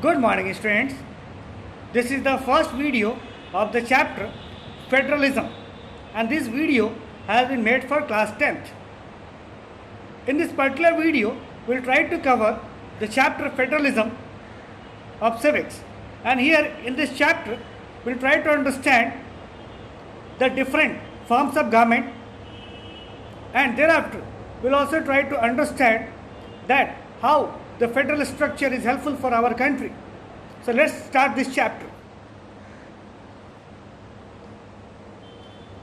Good morning, students. This is the first video of the chapter Federalism, and this video has been made for class 10th. In this particular video, we'll try to cover the chapter Federalism of civics, and here in this chapter, we'll try to understand the different forms of government, and thereafter, we'll also try to understand that how the federal structure is helpful for our country. So let's start this chapter.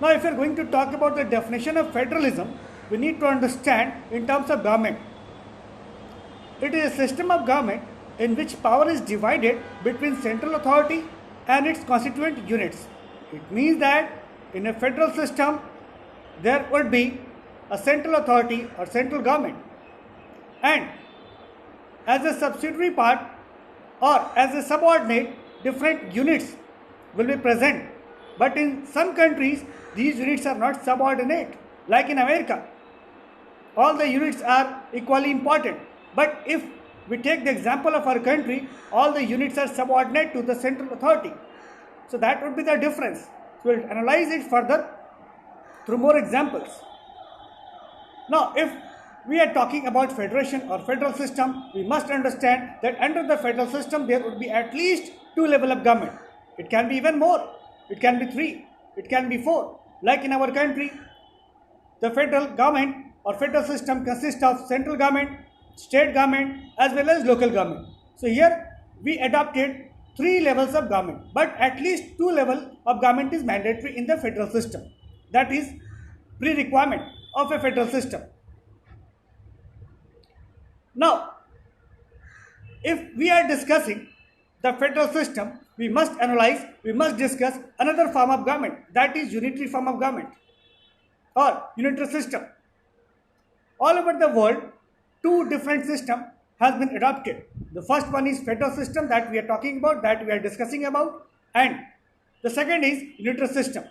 Now, if you're going to talk about the definition of federalism, we need to understand in terms of government. It is a system of government in which power is divided between central authority and its constituent units. It means that in a federal system, there would be a central authority or central government, and as a subsidiary part or as a subordinate, different units will be present. But in some countries, these units are not subordinate. Like in America, all the units are equally important. But if we take the example of our country, all the units are subordinate to the central authority. So that would be the difference. So we'll analyze it further through more examples. Now, if we are talking about federation or federal system, we must understand that under the federal system there would be at least two levels of government. It can be even more. It can be three. It can be four. Like in our country, the federal government or federal system consists of central government, state government, as well as local government. So here we adopted three levels of government, but at least two levels of government is mandatory in the federal system. That is pre-requirement of a federal system. Now, if we are discussing the federal system, we must discuss another form of government, that is unitary form of government or unitary system. All over the world, two different systems has been adopted. The first one is federal system that we are talking about, that we are discussing about, and the second is unitary system.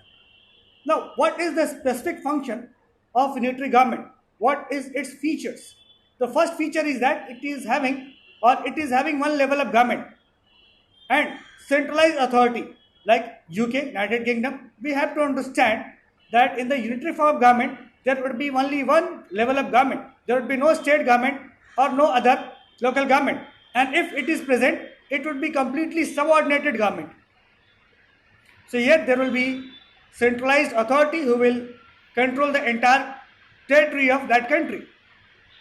Now, what is the specific function of unitary government? What is its features? The first feature is that it is having one level of government and centralized authority. Like UK, United Kingdom, we have to understand that in the unitary form of government, there would be only one level of government. There would be no state government or no other local government. And if it is present, it would be completely subordinated government. So here there will be centralized authority who will control the entire territory of that country.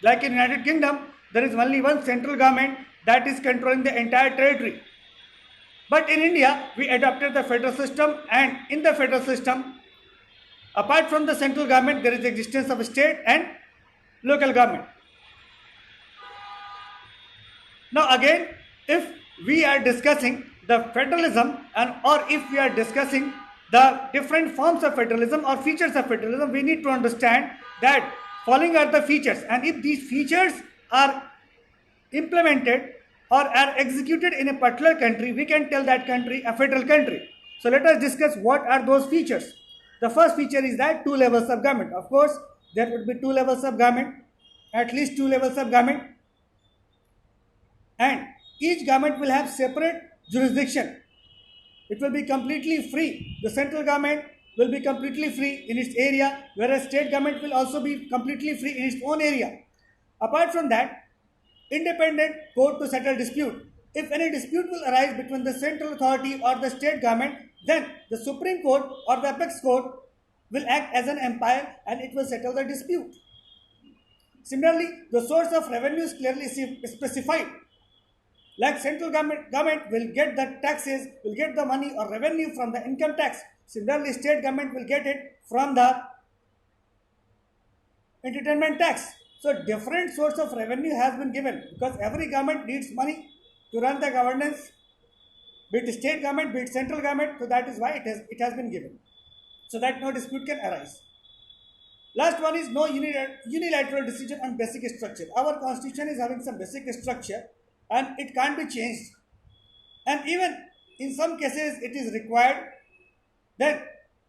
Like in United Kingdom, there is only one central government that is controlling the entire territory. But in India, we adopted the federal system, and in the federal system, apart from the central government, there is the existence of state and local government. Now again, if we are discussing the federalism or if we are discussing the different forms of federalism or features of federalism, we need to understand that following are the features, and if these features are implemented or are executed in a particular country, we can tell that country a federal country. So let us discuss what are those features. The first feature is that two levels of government. Of course, there would be two levels of government, at least two levels of government, and each government will have separate jurisdiction. It will be completely free. The central government will be completely free in its area, whereas state government will also be completely free in its own area. Apart from that, independent court to settle dispute. If any dispute will arise between the central authority or the state government, then the Supreme Court or the apex court will act as an umpire and it will settle the dispute. Similarly, the source of revenue is clearly specified. Like central government will get the taxes, will get the money or revenue from the income tax. Similarly, state government will get it from the entertainment tax. So different source of revenue has been given because every government needs money to run the governance, be it state government, be it central government. So that is why it has been given, so that no dispute can arise. Last one is no unilateral decision on basic structure. Our constitution is having some basic structure and it can't be changed. And even in some cases it is required, then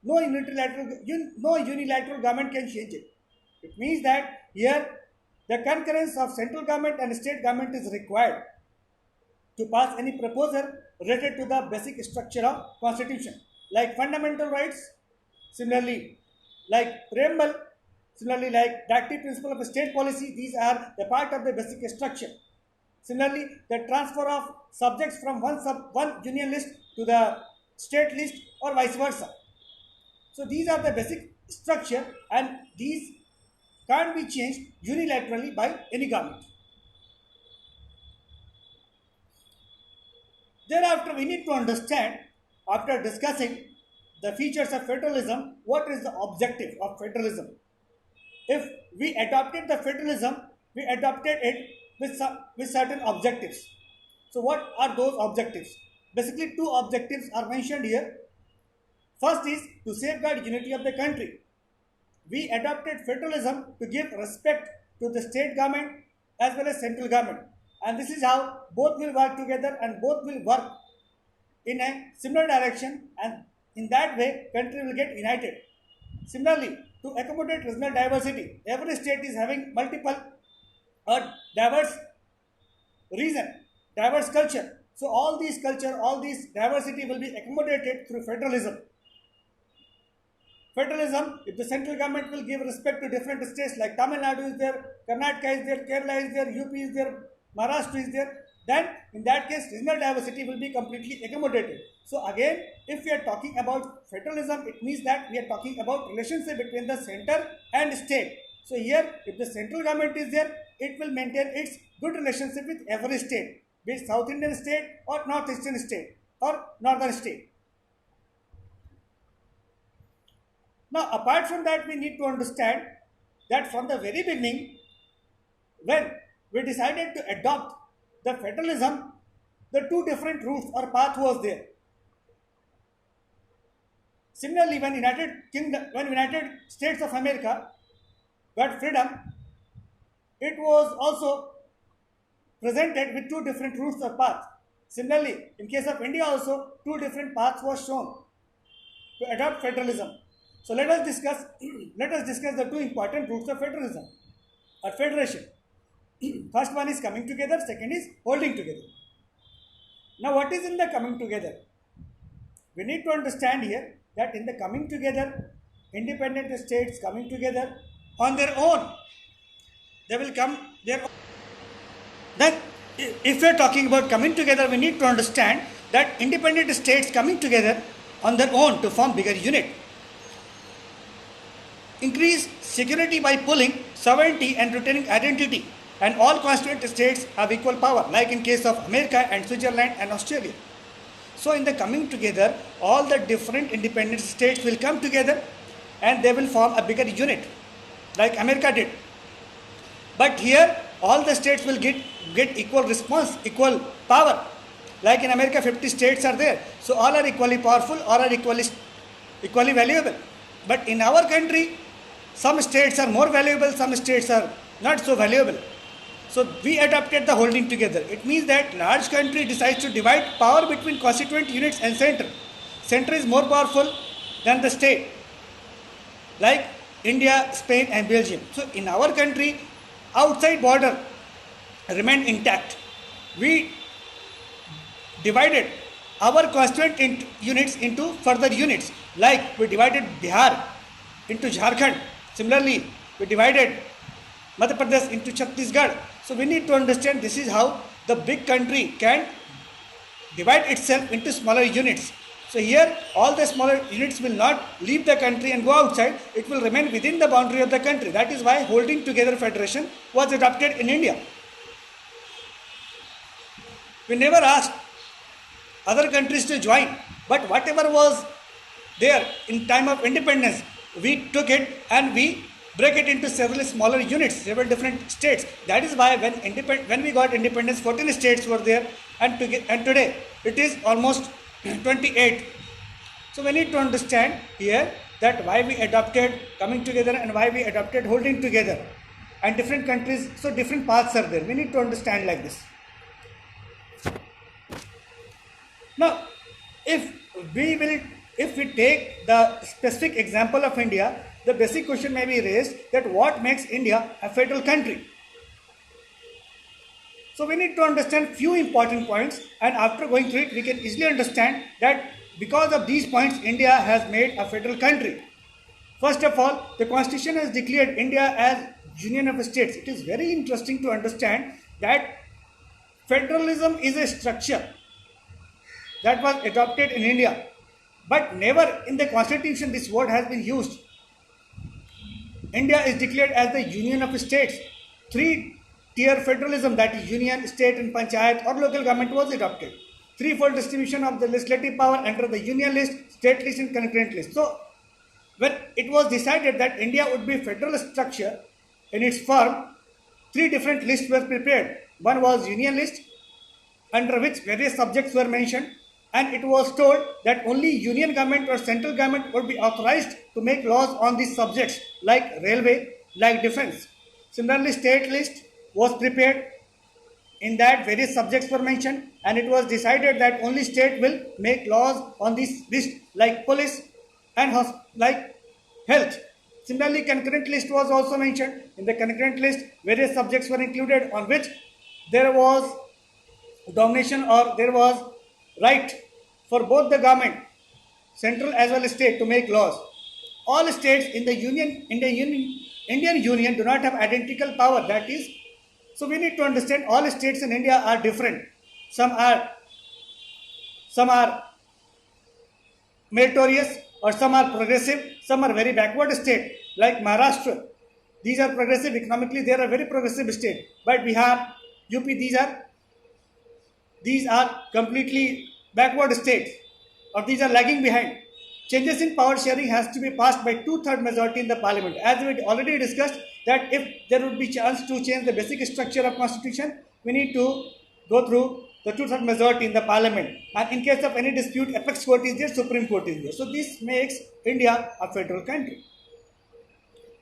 no unilateral government can change it. It means that here the concurrence of central government and state government is required. to pass any proposal related to the basic structure of constitution, like fundamental rights, similarly like preamble, similarly like directive principle of state policy. These are the part of the basic structure. Similarly, the transfer of subjects from one union list to the state list or vice versa. So these are the basic structure, and these can't be changed unilaterally by any government. Thereafter, we need to understand, after discussing the features of federalism, what is the objective of federalism. If we adopted the federalism, we adopted it with certain objectives. So what are those objectives? Basically, two objectives are mentioned here. First is to safeguard unity of the country. We adopted federalism to give respect to the state government as well as central government, and this is how both will work together and both will work in a similar direction, and in that way country will get united. Similarly, to accommodate regional diversity, every state is having multiple or diverse region, diverse culture. So all these culture, all these diversity will be accommodated through federalism. Federalism, if the central government will give respect to different states, like Tamil Nadu is there, Karnataka is there, Kerala is there, UP is there, Maharashtra is there, then in that case regional diversity will be completely accommodated. So again, if we are talking about federalism, it means that we are talking about relationship between the center and state. So here, if the central government is there, it will maintain its good relationship with every state, be it South Indian state or North Eastern state or Northern state. Now, apart from that, we need to understand that from the very beginning, when we decided to adopt the federalism, the two different routes or path was there. Similarly, when United States of America got freedom, it was also presented with two different routes or paths. Similarly, in case of India also, two different paths were shown to adopt federalism. So let us discuss the two important routes of federalism or federation. First one is coming together, second is holding together. Now what is in the coming together? We need to understand here that in the coming together, independent states coming together on their own, they will come their own. Then if we are talking about coming together, we need to understand that independent states coming together on their own to form bigger unit. Increase security by pulling sovereignty and retaining identity, and all constituent states have equal power, like in case of America and Switzerland and Australia. So in the coming together, all the different independent states will come together and they will form a bigger unit, like America did. But here, all the states will get equal response, equal power. Like in America, 50 states are there. So all are equally powerful, all are equally valuable. But in our country, some states are more valuable, some states are not so valuable. So we adopted the holding together. It means that large country decides to divide power between constituent units and center. Center is more powerful than the state, like India, Spain and Belgium. So in our country, outside border remained intact. We divided our constituent units into further units, like we divided Bihar into Jharkhand. Similarly, we divided Madhya Pradesh into Chhattisgarh. So we need to understand this is how the big country can divide itself into smaller units. So here all the smaller units will not leave the country and go outside. It will remain within the boundary of the country. That is why holding together federation was adopted in India. We never asked other countries to join, but whatever was there in time of independence, we took it and we break it into several smaller units, several different states. That is why when we got independence, 14 states were there, and today it is almost 28. So we need to understand here that why we adopted coming together and why we adopted holding together, and different countries, so different paths are there. We need to understand like this. Now, if we take the specific example of India, the basic question may be raised that what makes India a federal country? So we need to understand few important points, and after going through it, we can easily understand that because of these points, India has made a federal country. First of all, the constitution has declared India as union of states. It is very interesting to understand that federalism is a structure that was adopted in India, but never in the constitution this word has been used. India is declared as the union of states. Three-tier federalism, that is union, state and panchayat or local government, was adopted. Threefold distribution of the legislative power under the union list, state list and concurrent list. So when it was decided that India would be federal structure in its form, three different lists were prepared. One was union list, under which various subjects were mentioned, and it was told that only union government or central government would be authorized to make laws on these subjects like railway, like defense. Similarly, state list was prepared. In that, various subjects were mentioned, and it was decided that only state will make laws on this list like police and like health. Similarly, concurrent list was also mentioned. In the concurrent list, various subjects were included on which there was domination or there was right for both the government, central as well as state, to make laws. All states in the Indian Union do not have identical power. That is, so we need to understand all states in India are different. Some are meritorious, or some are progressive, some are very backward state like Maharashtra. These are progressive economically, they are a very progressive state. But Bihar, UP, these are completely backward states, or these are lagging behind. Changes in power sharing has to be passed by two-third majority in the parliament. As we already discussed, that if there would be chance to change the basic structure of constitution, we need to go through the two-third majority in the parliament. And in case of any dispute, apex court is there, Supreme Court is there. So this makes India a federal country.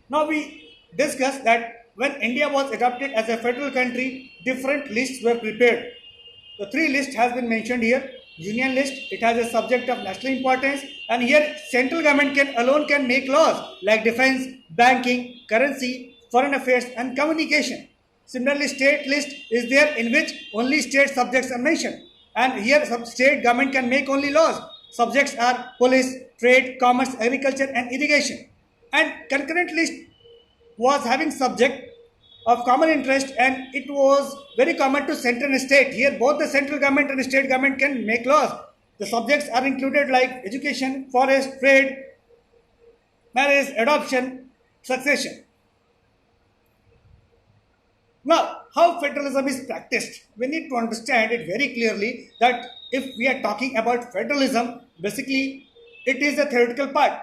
Now we discuss that when India was adopted as a federal country, different lists were prepared. The three lists has been mentioned here. Union list, it has a subject of national importance, and here central government alone can make laws like defense, banking, currency, foreign affairs and communication. Similarly, state list is there, in which only state subjects are mentioned, and here some state government can make only laws. Subjects are police, trade, commerce, agriculture and irrigation. And concurrent list was having subject of common interest, and it was very common to central and state. Here both the central government and state government can make laws. The subjects are included like education, forest, trade, marriage, adoption, succession. Now, how federalism is practiced? We need to understand it very clearly that if we are talking about federalism, basically it is a theoretical part.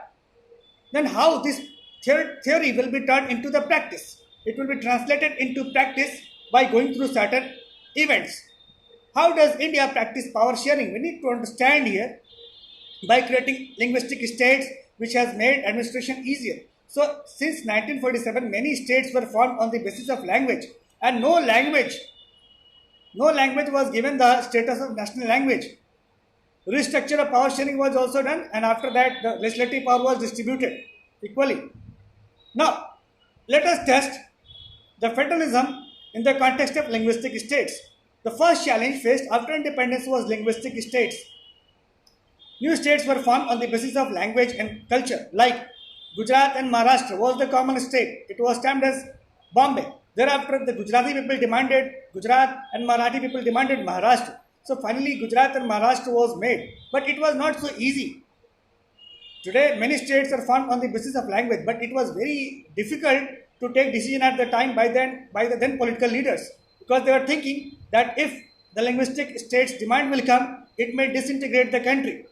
Then how this theory will be turned into the practice? It will be translated into practice by going through certain events. How does India practice power sharing? We need to understand here by creating linguistic states, which has made administration easier. So since 1947, many states were formed on the basis of language, and no language was given the status of national language. Restructure of power sharing was also done, and after that the legislative power was distributed equally. Now, let us test the federalism in the context of linguistic states. The first challenge faced after independence was linguistic states. New states were formed on the basis of language and culture, like Gujarat and Maharashtra was the common state. It was termed as Bombay. Thereafter, the Gujarati people demanded Gujarat and Marathi people demanded Maharashtra. So finally, Gujarat and Maharashtra was made. But it was not so easy. Today, many states are formed on the basis of language, but it was very difficult to take decision at the time by the then political leaders, because they were thinking that if the linguistic states demand will come, it may disintegrate the country.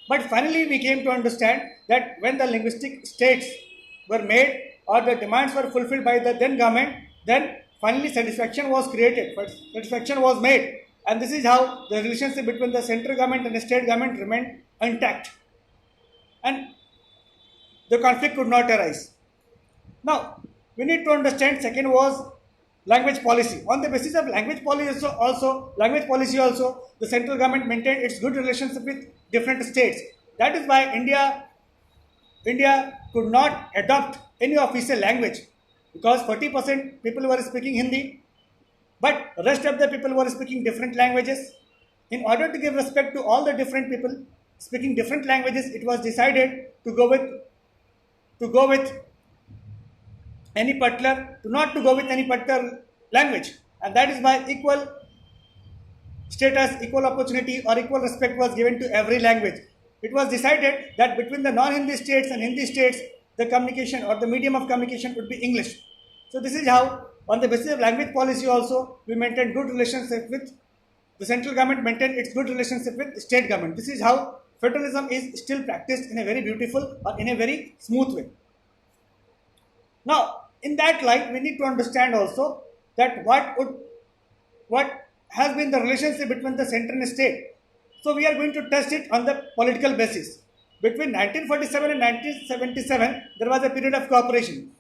But finally, we came to understand that when the linguistic states were made or the demands were fulfilled by the then government, then finally satisfaction was created, satisfaction was made, and this is how the relationship between the central government and the state government remained intact, and the conflict could not arise. Now, we need to understand second was language policy. On the basis of language policy also, the central government maintained its good relationship with different states. That is why India could not adopt any official language, because 40% people were speaking Hindi, but rest of the people were speaking different languages. In order to give respect to all the different people speaking different languages, it was decided to go with any particular to not to go with any particular language, and that is why equal status, equal opportunity, or equal respect was given to every language. It was decided that between the non-Hindi states and Hindi states, the communication or the medium of communication would be English. So this is how, on the basis of language policy, also we maintained good relationship with the central government, maintained its good relationship with state government. This is how federalism is still practiced in a very beautiful or in a very smooth way. Now, in that light, we need to understand also that what has been the relationship between the center and state. So we are going to test it on the political basis. Between 1947 and 1977, there was a period of cooperation.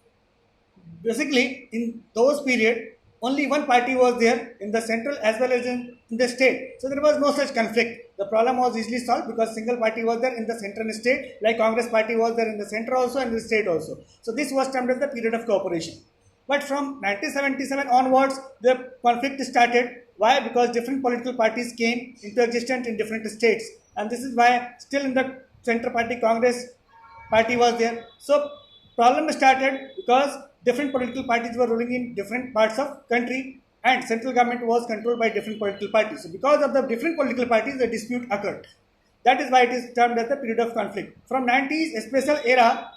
Basically, in those period, only one party was there in the central as well as in the state. So there was no such conflict. The problem was easily solved because single party was there in the center and state, like Congress party was there in the center also and the state also. So this was termed as the period of cooperation. But from 1977 onwards, the conflict started. Why? Because different political parties came into existence in different states, and this is why still in the center party Congress party was there. So problem started because different political parties were ruling in different parts of country, and central government was controlled by different political parties. So because of the different political parties, the dispute occurred. That is why it is termed as the period of conflict. From 90s, a special era,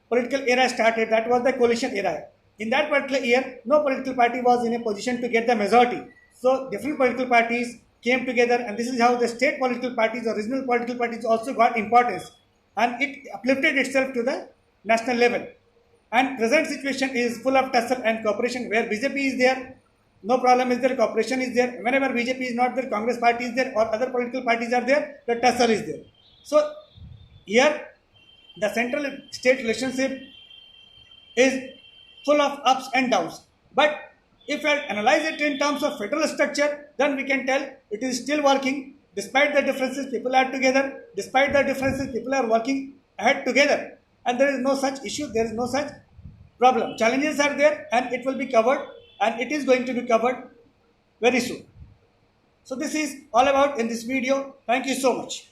political era started. That was the coalition era. In that particular year, no political party was in a position to get the majority. So different political parties came together, and this is how the state political parties or regional political parties also got importance, and it uplifted itself to the national level. And present situation is full of tussle and cooperation, where BJP is there, no problem is there, cooperation is there. Whenever BJP is not there, Congress party is there, or other political parties are there, the tussle is there. So here the central state relationship is full of ups and downs. But if we analyze it in terms of federal structure, then we can tell it is still working. Despite the differences, people are together. Despite the differences, people are working ahead together. And there is no such issue, there is no such problem. Challenges are there, and it will be covered, and it is going to be covered very soon. So this is all about in this video. Thank you so much.